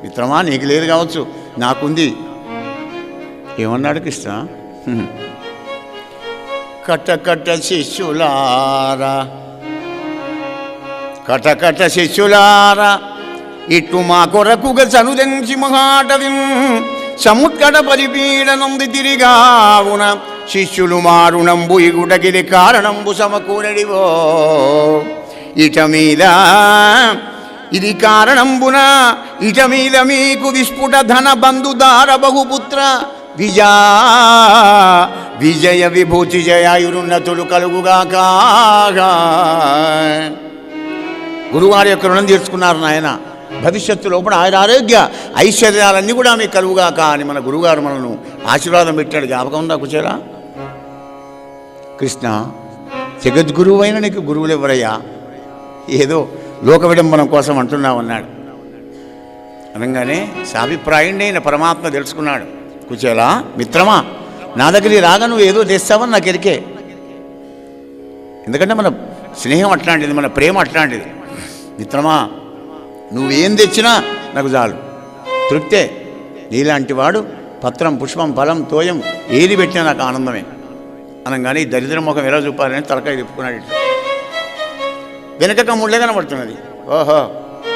మిత్రమా నీకు లేదు కావచ్చు, నాకుంది. ఏమన్నాడు కృష్ణ? కటకట శిష్యులారా, కటకట శిష్యులారా, ఇటు మా కొరకుగా చనుదెంచి మహాటవిన్ సముత్కట పరిపీడనంది తిరిగావున శిష్యులు మారుణంబు ఇగుటకిది కారణంబు సమకూరడివో. ఇట మీద ఇది కారణంబున ఇట మీద మీకు విస్ఫుట ధన బంధుదార బహుపుత్ర విజయ విభూతి జయాయురున్నతులు కలుగుగాక. గురువారి యొక్క రుణం తీర్చుకున్నారు నాయన. భవిష్యత్తు లోపల ఆయన ఆరోగ్య ఐశ్వర్యాలన్నీ కూడా మీకు కలుగుగాక అని మన గురుగారు మనను ఆశీర్వాదం పెట్టాడు. జ్ఞాపకం ఉందా కుచేలా? కృష్ణ జగద్గురువు అయిన నీకు గురువులు ఎవరయ్యా? ఏదో లోక విడంబనం కోసం అంటున్నామన్నాడు. అనగానే సాభిప్రాయుడైన పరమాత్మ తెలుసుకున్నాడు. కుచేలా మిత్రమా, నా దగ్గరికి రాగా నువ్వు ఏదో తెస్తావని నాకు ఎరికే. ఎందుకంటే మన స్నేహం అట్లాంటిది, మన ప్రేమ అట్లాంటిది. మిత్రమా, నువ్వేం తెచ్చినా నాకు చాలు, తృప్తే. నీలాంటి వాడు పత్రం, పుష్పం, ఫలం, తోయం ఏది పెట్టినా నాకు ఆనందమే అనగానే ఈ దరిద్ర ముఖం ఎలా చూపాలని తలకాయ తిప్పుకున్నాడు. వెనక ముళ్ళే కనబడుతున్నది. ఓహో,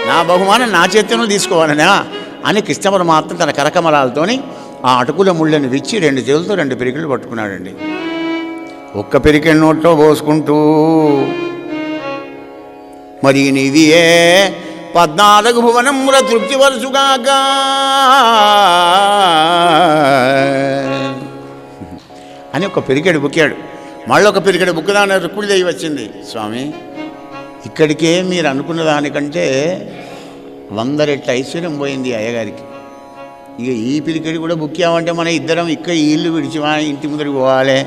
నా బహుమానం నా చేతిలో తీసుకోవాలనా అని కృష్ణ పరమాత్మ తన కరకమలాలతోని ఆ అటుకుల ముళ్ళని విచ్చి 2 చేతులతో 2 పిరికిళ్ళు పట్టుకున్నాడండి. ఒక్క పిరికిళ్ళ నోట్లో పోసుకుంటూ, మరి నీవియే 14 భువనముల తృప్తి వరుసుగాక అని ఒక పిరికెడు బుక్కాడు. మళ్ళీ ఒక పిరికెడు బుక్కుదాని రుక్కుడిదేవి వచ్చింది. స్వామి, ఇక్కడికే మీరు అనుకున్న దానికంటే 100 రెట్ల ఐశ్వర్యం పోయింది అయ్యగారికి. ఇక ఈ పిరికెడు కూడా బుక్కామంటే మన ఇద్దరం ఇక్కడ ఈ ఇల్లు విడిచి ఇంటి ముందరికి పోవాలి.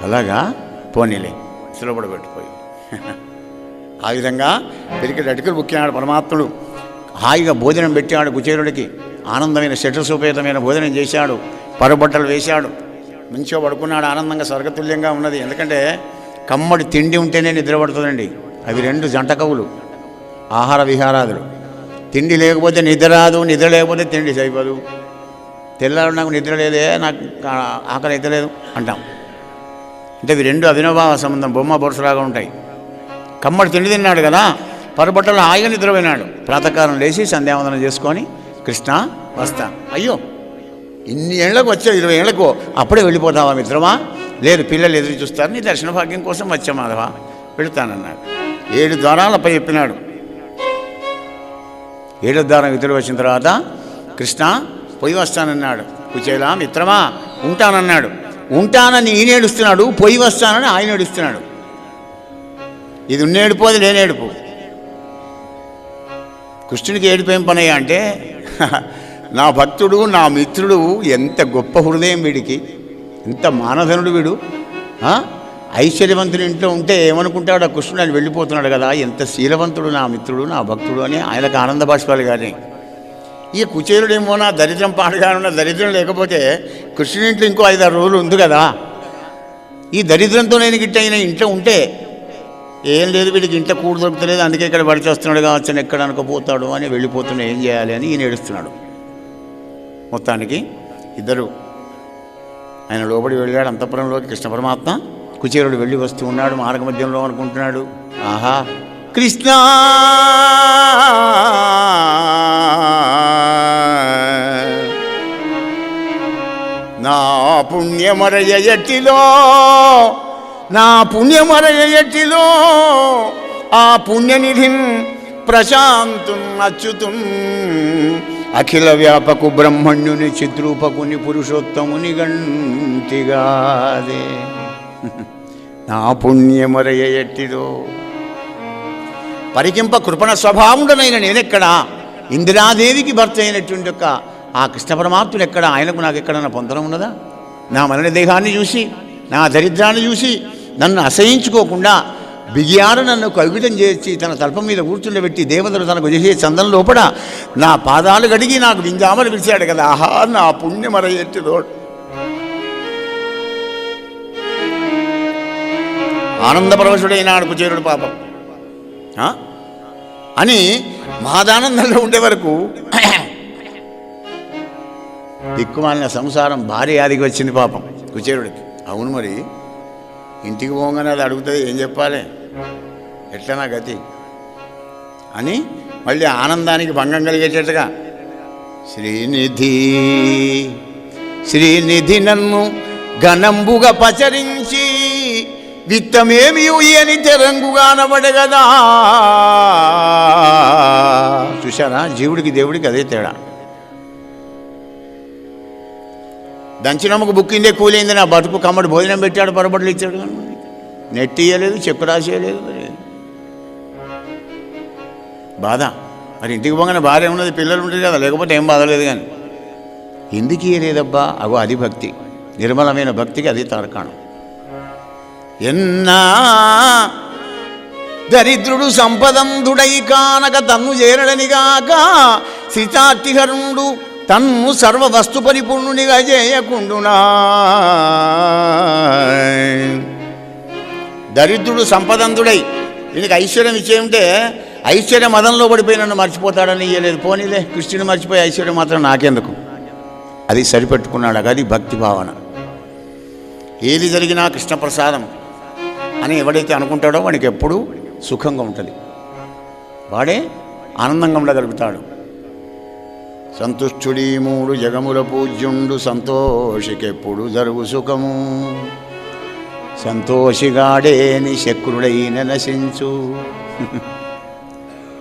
అలాగా పోనీలే, సులభపడబెట్టిపోయి ఆ విధంగా పిరికెడు అటుకులు బుక్కినాడు పరమాత్ముడు. హాయిగా భోజనం పెట్టాడు కుచేరుడికి. ఆనందమైన శఠసోపేతమైన భోజనం చేశాడు. పరుబట్టలు వేశాడు. మంచిగా పడుకున్నాడు. ఆనందంగా స్వర్గతుల్యంగా ఉన్నది. ఎందుకంటే కమ్మడి తిండి ఉంటేనే నిద్ర పడుతుందండి. అవి 2 జంట కవులు, ఆహార విహారాదులు. తిండి లేకపోతే నిద్ర రాదు, నిద్ర లేకపోతే తిండి సరిపోదు. తెల్లారు నాకు నిద్ర లేదే, నాకు ఆకలి అయితే లేదు అంటాం. అంటే ఇవి 2 అవినోభావ సంబంధం, బొమ్మ బొరుసలాగా ఉంటాయి. కమ్మడి తిండి తిన్నాడు కదా, పరుబట్టలు హాయిగా నిద్రపోయినాడు. ప్రాతకాలం లేచి సంధ్యావందనం చేసుకొని, కృష్ణ వస్తా. అయ్యో, ఇన్ని ఏళ్లకు వచ్చావు, 20 ఏళ్లకు అప్పుడే వెళ్ళిపోతావా మిత్రమా? లేదు, పిల్లలు ఎదురు చూస్తారు, నీ దర్శన భాగ్యం కోసం వచ్చా మాధవ, వెళుతానన్నాడు. 7 ద్వారాలపై చెప్పినాడు. 7వ ద్వారం ఇతడు వచ్చిన తర్వాత కృష్ణ పొయ్యి వస్తానన్నాడు. కుచేలా మిత్రమా ఉంటానన్నాడు. ఉంటానని ఈయన ఏడుస్తున్నాడు, పొయ్యి వస్తానని ఆయన ఏడుస్తున్నాడు. ఇది ఉన్నేడుపు, అది లేనేడుపు. కృష్ణుడికి ఏడుపు ఏం పనయ్యా అంటే, నా భక్తుడు, నా మిత్రుడు, ఎంత గొప్ప హృదయం వీడికి, ఎంత మానధనుడు వీడు. ఐశ్వర్యవంతుని ఇంట్లో ఉంటే ఏమనుకుంటాడు ఆ కృష్ణుడు, అని వెళ్ళిపోతున్నాడు కదా, ఎంత శీలవంతుడు నా మిత్రుడు, నా భక్తుడు అని ఆయనకు ఆనంద బాష్పాలు. కానీ ఈ కుచేరుడేమో నా దరిద్రం పాడుగానున్న దరిద్రం లేకపోతే కృష్ణుడి ఇంట్లో ఇంకో 5-6 రోజులు ఉంది కదా. ఈ దరిద్రంతో నేను గిట్ట అయిన ఇంట్లో ఉంటే ఏం లేదు, వీడికి ఇంట్లో కూడు దొరుకుతలేదు, అందుకే ఇక్కడ పడిచి వస్తున్నాడు కావచ్చు, ఎక్కడ అనుకోపోతాడు అని వెళ్ళిపోతున్నా, ఏం చేయాలి అని ఈయన ఏడుస్తున్నాడు. మొత్తానికి ఇద్దరు ఆయన లోపలి వెళ్ళాడు అంతఃపురంలోకి. కృష్ణ పరమాత్మ కుచేరుడు వెళ్ళి వస్తూ ఉన్నాడు. మార్గ మధ్యంలో అనుకుంటున్నాడు, ఆహా కృష్ణ నా పుణ్యమరయటిలో, నా పుణ్యమరయటిలో ఆ పుణ్యనిధిన్ ప్రశాంతున్ అచ్యుతున్ అఖిల వ్యాపకు బ్రహ్మణ్యుని చిద్రూపకుని పురుషోత్తముని గంటిగాదే. నా పుణ్యమరయటిలో పరికింప కృపణ స్వభావుడనైన నేనెక్కడా, ఇందిరాదేవికి భర్త అయినటువంటి యొక్క ఆ కృష్ణ పరమాత్ముడు ఎక్కడ, ఆయనకు నాకు ఎక్కడన్నా పొందడం ఉన్నదా? నా మరణ దేహాన్ని చూసి, నా దరిద్రాన్ని చూసి నన్ను అసహించుకోకుండా బిగియారు నన్ను కవితం చేసి తన తల్పం మీద కూర్చుండబెట్టి దేవతలు తనకు చేసే చందం లోపల నా పాదాలు గడిగి నాకు వింజామలు పిలిచాడు కదా. ఆహా నా పుణ్యమరయటిలో. ఆనందపరవశుడైనాడు కుచేరుడు పాపం అని మహాదానందంలో ఉండే వరకు దిక్కుమాలిన సంసారం భారీ ఆదికి వచ్చింది పాపం కుచేరుడికి. అవును, మరి ఇంటికి పోగానే అది అడుగుతుంది, ఏం చెప్పాలి, ఎట్లా నా గతి అని మళ్ళీ ఆనందానికి భంగం కలిగేటట్టుగా శ్రీనిధి శ్రీనిధి నన్ను ఘనంబుగా పచరించి విత్తమేమి అని తెరంగుగానబడే కదా. చూశారా, జీవుడికి దేవుడికి అదే తేడా. దంచినమ్మకు బుక్కిందే కూలైంది, నా బతుకు కమ్మడి భోజనం పెట్టాడు, పొరబడులు ఇచ్చాడు, నెట్ ఇయ్యలేదు, చెక్కు రాసేయలేదు. బాధ. మరి ఇంటికి పోగానే భార్య ఉన్నది, పిల్లలు ఉంటుంది కదా, లేకపోతే ఏం బాధలేదు. కానీ ఎందుకు ఇయ్యలేదబ్బా? అగో అది భక్తి, నిర్మలమైన భక్తికి అది తార్కాణం. ఎన్నా దరిద్రుడు సంపదంధుడై కానక తన్ను చేరడనిగాక శ్రీచార్తిహరుడు తన్ను సర్వ వస్తు పరిపూర్ణునిగా చేయకుండునా. దరిద్రుడు సంపదంధుడై ఈయనకి ఐశ్వర్యం ఇచ్చేయంటే ఐశ్వర్య మదంలో పడిపోయి నన్ను మర్చిపోతాడని ఇయ్యలేదు. పోనీలే, కృష్ణుని మర్చిపోయి ఐశ్వర్యం మాత్రం నాకెందుకు, అది సరిపెట్టుకున్నాడు. అది భక్తి భావన. ఏది జరిగినా కృష్ణప్రసాదం అని ఎవడైతే అనుకుంటాడో వాడికి ఎప్పుడూ సుఖంగా ఉంటుంది, వాడే ఆనందంగా ఉండగలుగుతాడు. సంతుష్టుడి మూడు జగముల పూజ్యుండు, సంతోషికెప్పుడు జరుగు సుఖము, సంతోషిగాడేని శక్రుడైన నశించు.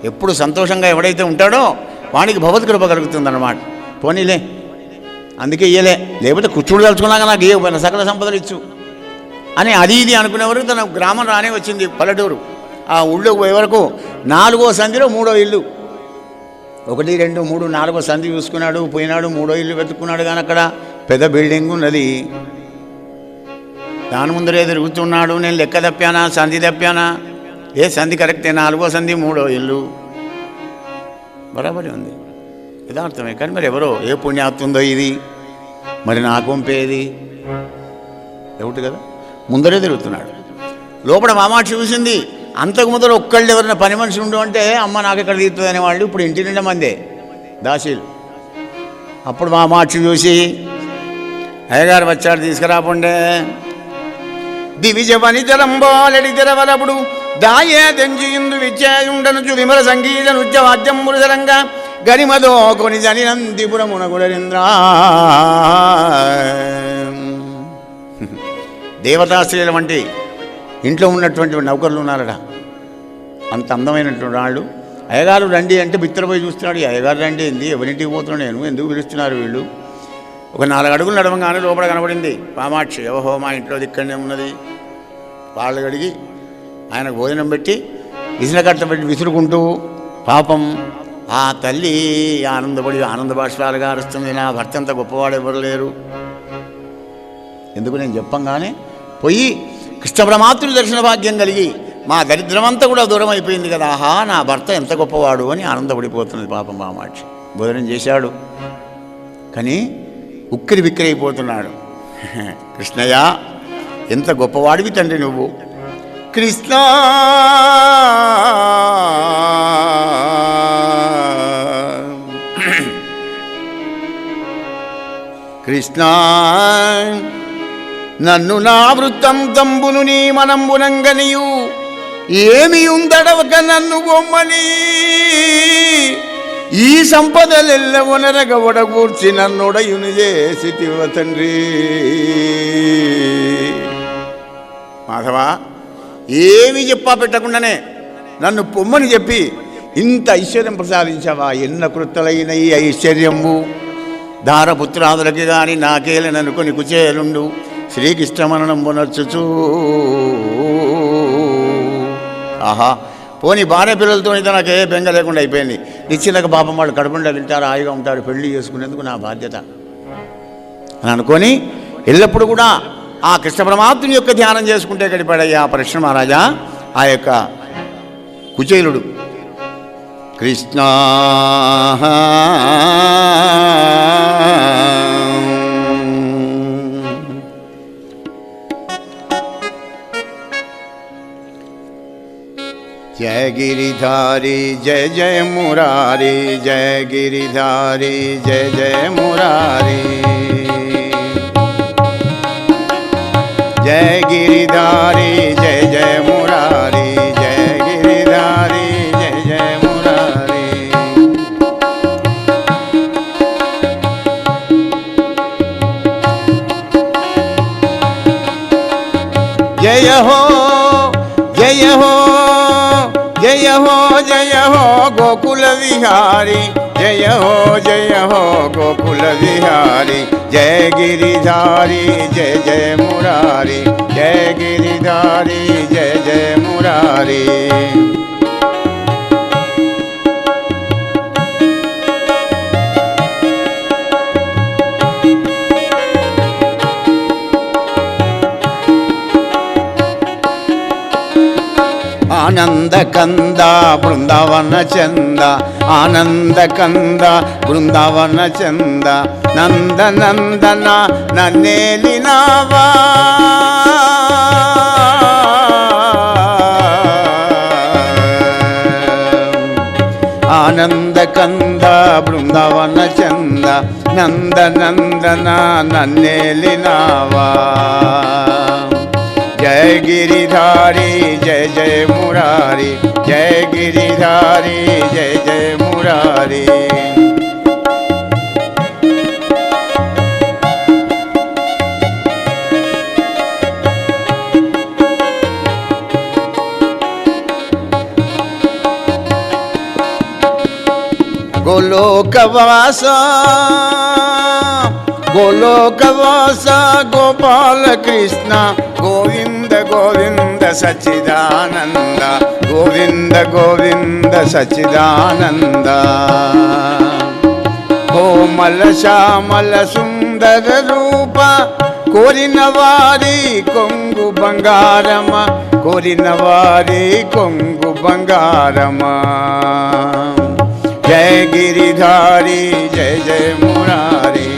ఎప్పుడు సంతోషంగా ఎవడైతే ఉంటాడో వానికి భగవత్ కృప కలుగుతుందన్నమాట. పోనీలే, అందుకే ఇయ్యలే, లేకపోతే కుచ్చుడు తలుచుకున్నాక నాకు ఇవ్వకపోయినా సకల సంపదలు ఇచ్చు అని అది ఇది అనుకునేవరకు తన గ్రామం రానే వచ్చింది, పల్లెటూరు. ఆ ఊళ్ళోకి పోయే వరకు 4వ సంధిలో 3వ ఇల్లు, 1, 2, 3, 4వ సంధి చూసుకున్నాడు. పోయినాడు, 3వ ఇల్లు వెతుక్కున్నాడు. కానీ అక్కడ పెద్ద బిల్డింగ్ ఉన్నది. దాని ముందరే తిరుగుతున్నాడు. నేను లెక్క తప్పానా, సంధి తప్పానా? ఏ సంధి కరెక్టే, 4వ సంధి 3వ ఇల్లు బరాబరి ఉంది, యథార్థమే. కానీ మరి ఎవరో ఏ పుణ్యాత్తుందో ఇది, మరి నాకు పంపేది ఎవటి కదా, ముందరే తిరుగుతున్నాడు. లోపల మామాక్షి చూసింది. అంతకు ముందర ఒక్కళ్ళు ఎవరైనా పని మనిషి ఉండు అంటే అమ్మ నాకు ఎక్కడ తీరుతుంది అనేవాళ్ళు. ఇప్పుడు ఇంటి నిండా మందే దాసీలు. అప్పుడు మామాక్షి చూసి, అయ్యగారు వచ్చాడు, తీసుకురాకుండే. దివిజ వనిజలంబోలడి తెరవలపుడు దాయే తెంజిందు విచ్చేయుండనుచు విమల సంగీత నృత్య వాద్యం మురుసరంగా గరిమదో కొని జనినందిపురమున గుడరింద్ర. దేవతాశ్రీల వంటి ఇంట్లో ఉన్నటువంటి నౌకర్లు ఉన్నారట, అంత అందమైనటువంటి వాళ్ళు. అయ్యగారు రండి అంటే బిత్తరపోయి చూస్తున్నాడు. అయ్యగారు రండి ఏంది, ఎవరింటికి పోతున్నాడు, నేను ఎందుకు పిలుస్తున్నారు వీళ్ళు? ఒక 4 అడుగులు నడవంగానే లోపల కనబడింది కామాక్షి. ఓహో, మా ఇంట్లో ఇక్కడనే ఉన్నది. వాళ్ళు కడిగి ఆయనకు భోజనం పెట్టి విసినకట్ట పెట్టి విసురుకుంటూ, పాపం ఆ తల్లి ఆనందపడి ఆనంద బాష్పాలుగా అరుస్తుంది. నా భర్త అంత గొప్పవాడు ఎవరు లేరు. ఎందుకు నేను చెప్పంగానే పోయి కృష్ణ పరమాత్ముడి దర్శన భాగ్యం కలిగి మా దరిద్రమంతా కూడా దూరం అయిపోయింది కదా, ఆహా నా భర్త ఎంత గొప్పవాడు అని ఆనందపడిపోతున్నది పాపం కామాక్షి. భోజనం చేశాడు కానీ ఉక్కిరి బిక్కిరి అయిపోతున్నాడు. కృష్ణయ్య, ఎంత గొప్పవాడివి తండ్రి నువ్వు. కృష్ణ కృష్ణ నన్ను నా వృత్తంతంబును నీ మనంబునంగనియు ఏమి ఉందడవక నన్ను బొమ్మని ఈ సంపదలెల్ల ఒనరగ ఒడగూర్చి నన్నుడయును చేసితివ తండ్రి. మాధవ, ఏమి చెప్పా పెట్టకుండానే నన్ను పొమ్మని చెప్పి ఇంత ఐశ్వర్యం ప్రసాదించావా? ఎన్న కృత్తలైన ఈ ఐశ్వర్యము ధారపుత్రాదులకి గాని నాకేలననుకొని కుచేలుండు శ్రీకృష్ణమరణం పునర్చుచూ. ఆహా, పోనీ భార్య పిల్లలతో అయితే నాకు ఏ బెంగ లేకుండా అయిపోయింది. నిశ్చిలకు పాపం వాళ్ళు కడుపుండా తింటారు, హాయిగా ఉంటారు, పెళ్లి చేసుకునేందుకు నా బాధ్యత అని అనుకొని ఎల్లప్పుడూ కూడా ఆ కృష్ణ పరమాత్ముని యొక్క ధ్యానం చేసుకుంటే గడిపాడయ్యా పరీక్ష మహారాజా ఆ యొక్క కుచేలుడు. కృష్ణ जय गिरिधारी जय जय मुरारी, जय गिरिधारी जय जय मुरारी, जय गिरिधारी जय जय मुरारी, जय गिरिधारी जय जय मुरारी. जय हो जय हो जय हो जय हो गोकुल विहारी, जय हो गोकुल विहारी, जय गिरिधारी जय जय मुरारी, जय गिरिधारी जय जय मुरारी. आनंद कंद बृंदावन चंद, आनंद कंद बृंदावन चंद, नंद नंदन नन्नेलिनावा. ఆనంద కంద బృందావన చంద నంద నందన నన్నేలినావా జయ గిరిధారి జయ జయ మురారి జయ గిరిధారి జయ జయ మురారి గోలోకవాస గోలోకవాస గోపాల కృష్ణ గోవింద గోవింద సచ్చిదానంద గోవింద గోవింద సచ్చిదానంద కోమల శ్యామల సుందర రూప కోరిన వారి కొంగు బంగారమ కోరిన వారి కొంగు బంగారమ జయ గిరిధారి జయ జయ మురారి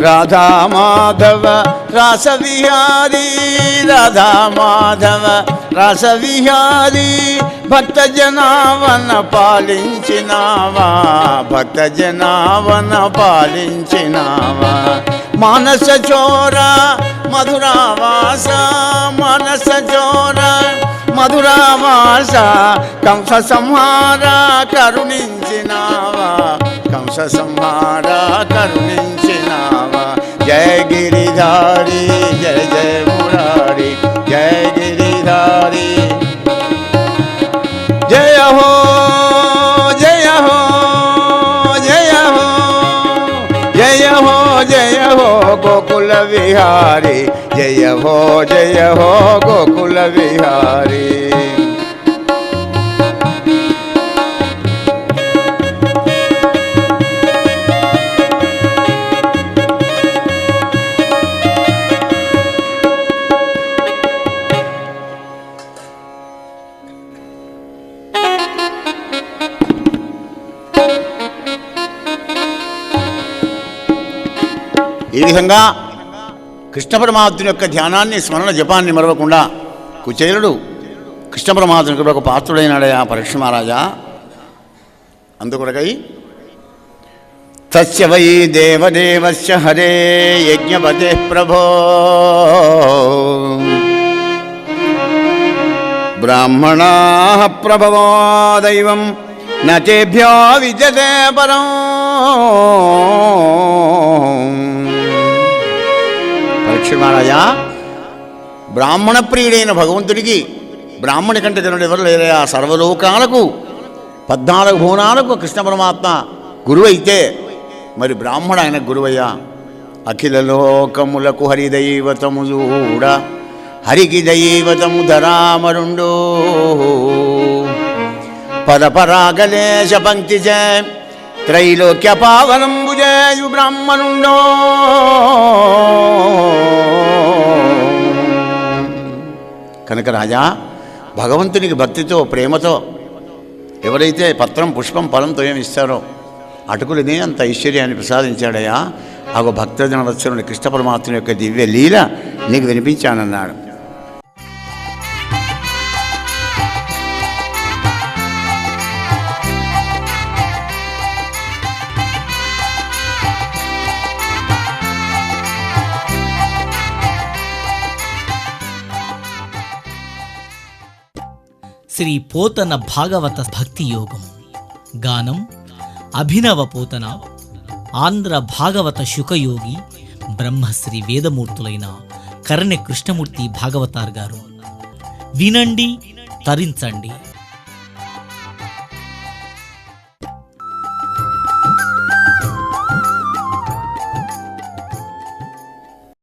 రాధా మాధవ రాస విహారీ రాధా మాధవ రాస విహారీ భక్త జనావన పాలించినావా భక్త జనావన పాలించినావా మానస చోర మధురావాస మానస చోర మధురావాస కంస సంహార కరుణించినావా కంస సంహార కరుణించినావా జయ గిరిధారి జయ జయ మురారి జయ గిరిధారి జయ హో జయ హో జయ హో జయ హో జయ హో గోకుల విహారి జయ హో గోకుల విహారి ఈ విధంగా కృష్ణ పరమాత్ముని యొక్క ధ్యానాన్ని స్మరణ జపాన్ని మరవకుండా కుచేలుడు కృష్ణ పరమాత్మునికి ఒక పాత్రుడైనాడయా పరీక్ష మహారాజా. అందుకొరకై తస్య వై దేవదేవస్య హరే యజ్ఞపతే ప్రభో బ్రాహ్మణా ప్రభవో దైవం నచేభ్యో విద్యతే పరం. పరీక్ష మహారాజా, బ్రాహ్మణ ప్రియుడైన భగవంతుడికి బ్రాహ్మణి కంటే జనుడు ఎవరు లేరయా. సర్వలోకాలకు 14 భువనాలకు కృష్ణ పరమాత్మ గురువైతే మరి బ్రాహ్మణ ఆయన గురువయ్యా. అఖిల లోకములకు హరిదైవతము చూడ హరికి దైవతము ధరామరుండు పదపరాగలేశ పంక్తి చే త్రైలోక్య పావనంబుజేయు బ్రాహ్మణుండో. కనుక రాజా, భగవంతునికి భక్తితో ప్రేమతో ఎవరైతే పత్రం పుష్పం ఫలంతో ఏమి ఇస్తారో అటుకులనే అంత ఐశ్వర్యాన్ని ప్రసాదించాడయా. ఆ భక్తజన వత్సరుని కృష్ణ పరమాత్మ యొక్క దివ్య లీల నీకు వినిపించానన్నాడు. శ్రీ పోతన భాగవత భక్తి యోగం. గానం అభినవ పోతన, ఆంధ్ర భాగవత శుకయోగి, బ్రహ్మశ్రీ వేదమూర్తులైన కరణ్య కృష్ణమూర్తి భాగవతార్ గారు. వినండి, తరించండి.